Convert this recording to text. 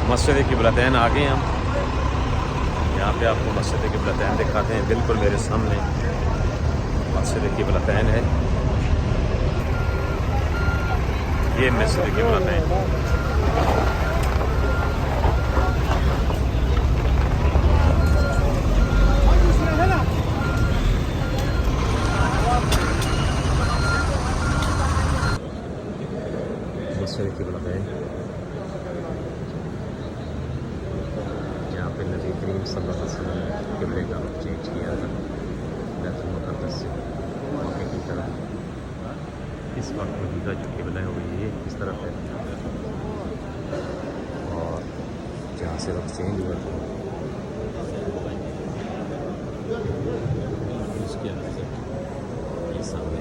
मस्जिद क़िबलतैन आ गए हम। यहाँ पे आपको मस्जिद क़िबलतैन दिखाते हैं। बिल्कुल मेरे सामने मस्जिद क़िबलतैन है। ये मस्जिद क़िबलतैन। मस्जिद क़िबलतैन, यहाँ पे नबी करीम सल्लल्लाहु अलैहि वसल्लम ने क़िबले का रुख चेंज किया था बैतुल मुक़द्दस से मक्के की तरफ। इस वक्त मदीना जो क़िबला है वो ये इस तरफ है, और जहाँ से रुख चेंज हुआ था उसके अंदर ये सामने